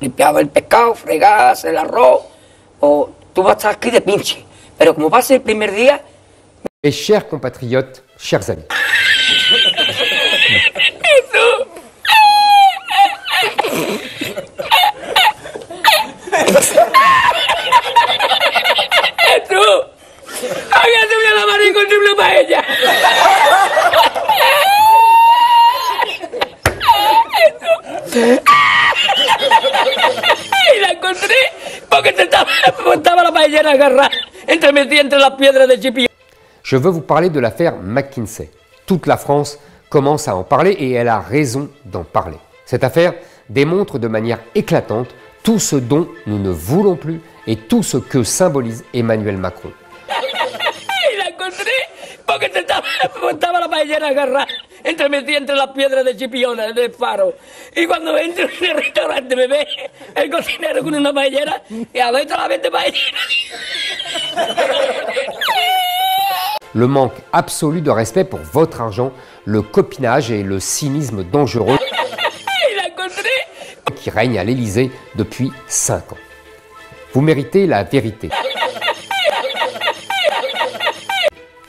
Limpiaba el pescado, fregaba, el arroz, o tú vas a estar aquí de pinche. Pero como va a ser el primer día... Mes chers compatriotes, chers amis. ¡Tú! ¡Había subido la mano y encontré una paella! Y la encontré porque estaba la paellera agarrada metida entre las piedras de Chipillón. Je veux vous parler de l'affaire McKinsey. Toute la France commence à en parler et elle a raison d'en parler. Cette affaire démontre de manière éclatante tout ce dont nous ne voulons plus et tout ce que symbolise Emmanuel Macron. Y la encontré porque estaba la paellera agarrada metida entre las piedras de Chipillón, del faro. Y cuando entro en el restaurante me ve el cocinero con una paellera y adentro la vende paellera. Le manque absolu de respect pour votre argent, le copinage et le cynisme dangereux qui règne à l'Élysée depuis 5 ans. Vous méritez la vérité.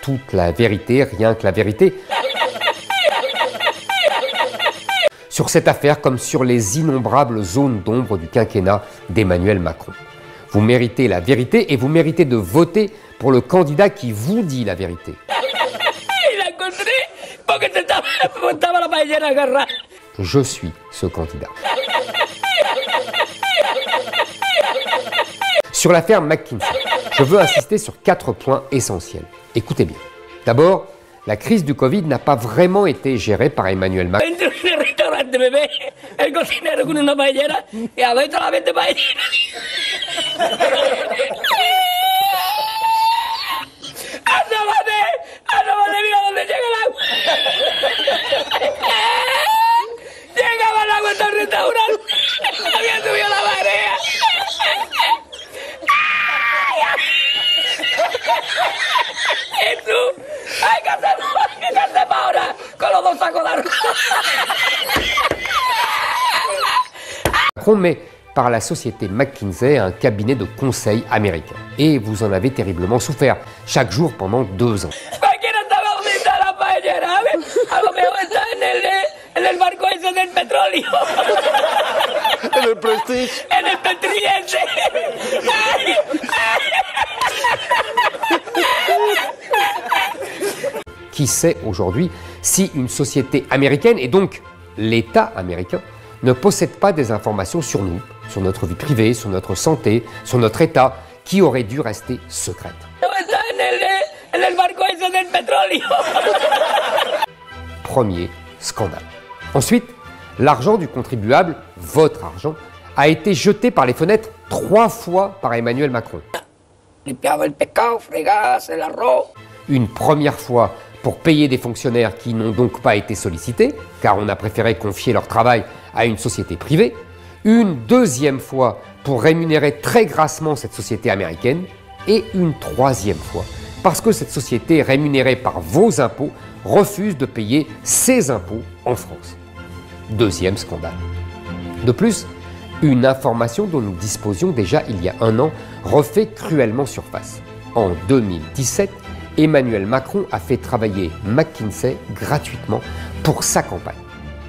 Toute la vérité, rien que la vérité. Sur cette affaire comme sur les innombrables zones d'ombre du quinquennat d'Emmanuel Macron. Vous méritez la vérité et vous méritez de voter pour le candidat qui vous dit la vérité. Je suis ce candidat. Sur l'affaire McKinsey, je veux insister sur 4 points essentiels. Écoutez bien. D'abord, la crise du Covid n'a pas vraiment été gérée par Emmanuel Macron. Mira dónde llega el agua. Llegaba el agua hasta el restaurante. Había subido la marea. ¿Y tú? Hay que hacer ahora con los 2 sacos de arroz. Macron met par la société McKinsey, un cabinet de conseil américain. Et vous en avez terriblement souffert, chaque jour pendant 2 ans. A lo mejor está en el barco ese del petróleo. En el Prestige. En el Petriense. Qui sait aujourd'hui si une société américaine, et donc l'État américain, ne possède pas des informations sur nous, sur notre vie privée, sur notre santé, sur notre état, qui auraient dû rester secrètes. En el barco ese del petróleo. Premier scandale. Ensuite, l'argent du contribuable, votre argent, a été jeté par les fenêtres 3 fois par Emmanuel Macron. Limpiaba el pescado, fregaba, el arroz. Une première fois pour payer des fonctionnaires qui n'ont donc pas été sollicités, car on a préféré confier leur travail à une société privée. Une deuxième fois pour rémunérer très grassement cette société américaine. Et une troisième fois parce que cette société rémunérée par vos impôts refuse de payer ses impôts en France. Deuxième scandale. De plus, une information dont nous disposions déjà il y a 1 an refait cruellement surface. En 2017, Emmanuel Macron a fait travailler McKinsey gratuitement pour sa campagne.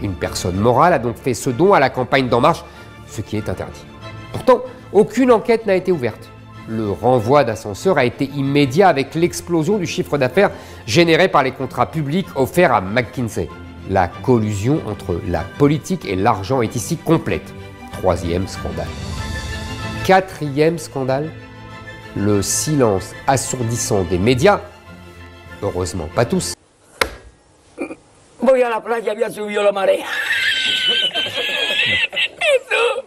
Une personne morale a donc fait ce don à la campagne d'En Marche, ce qui est interdit. Pourtant, aucune enquête n'a été ouverte. Le renvoi d'ascenseur a été immédiat avec l'explosion du chiffre d'affaires généré par les contrats publics offerts à McKinsey. La collusion entre la politique et l'argent est ici complète. 3e scandale. 4e scandale, le silence assourdissant des médias, heureusement pas tous. Voy a la playa, había subido la marea. ¿Y tú?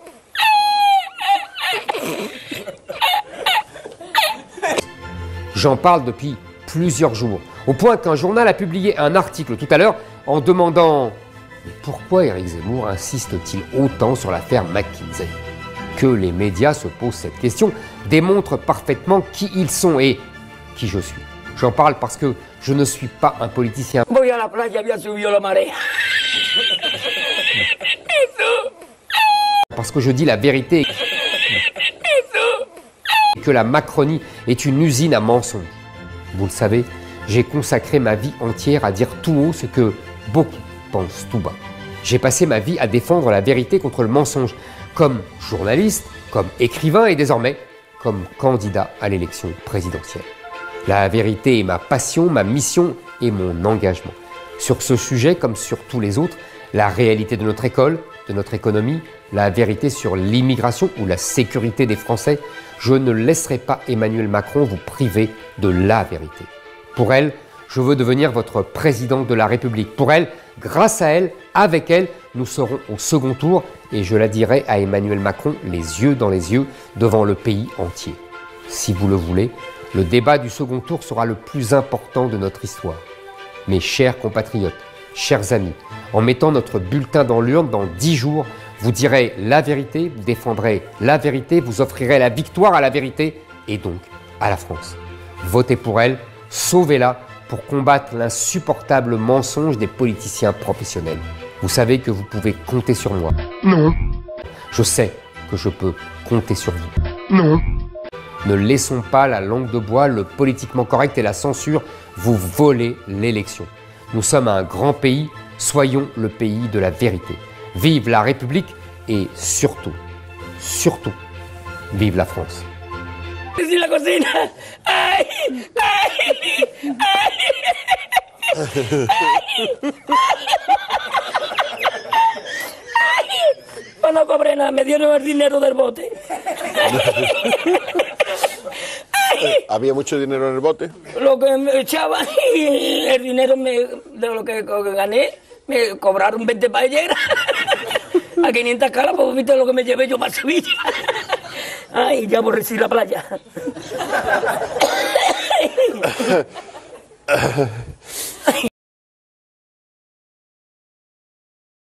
J'en parle depuis plusieurs jours, au point qu'un journal a publié un article tout à l'heure en demandant « Pourquoi Éric Zemmour insiste-t-il autant sur l'affaire McKinsey ?» Que les médias se posent cette question démontre parfaitement qui ils sont et qui je suis. J'en parle parce que je ne suis pas un politicien. Voy a la playa, había subido la marea. parce que je dis la vérité et que la Macronie est une usine à mensonges. Vous le savez, j'ai consacré ma vie entière à dire tout haut ce que beaucoup pensent tout bas. J'ai passé ma vie à défendre la vérité contre le mensonge, comme journaliste, comme écrivain et désormais comme candidat à l'élection présidentielle. La vérité est ma passion, ma mission et mon engagement. Sur ce sujet, comme sur tous les autres, la réalité de notre école, de notre économie, la vérité sur l'immigration ou la sécurité des Français, je ne laisserai pas Emmanuel Macron vous priver de la vérité. Pour elle, je veux devenir votre présidente de la République. Pour elle, grâce à elle, avec elle, nous serons au second tour et je la dirai à Emmanuel Macron les yeux dans les yeux devant le pays entier. Si vous le voulez, le débat du second tour sera le plus important de notre histoire. Mes chers compatriotes, chers amis, en mettant notre bulletin dans l'urne dans 10 jours, vous direz la vérité, vous défendrez la vérité, vous offrirez la victoire à la vérité et donc à la France. Votez pour elle, sauvez-la pour combattre l'insupportable mensonge des politiciens professionnels. Vous savez que vous pouvez compter sur moi. Non. Je sais que je peux compter sur vous. Non. Ne laissons pas la langue de bois, le politiquement correct et la censure vous voler l'élection. Nous sommes un grand pays, soyons le pays de la vérité. Vive la République et surtout, vive la France. En la cocina. ¡Ay! ¡Ay! ¡Ay! No cobré nada, me dieron el dinero del bote. ¿Había mucho dinero en el bote? Lo que me echaban y el dinero de lo que gané, me cobraron 20 paelleras a 500 caras, pues viste lo que me llevé yo para Sevilla. Ay, ya aborrecí la playa.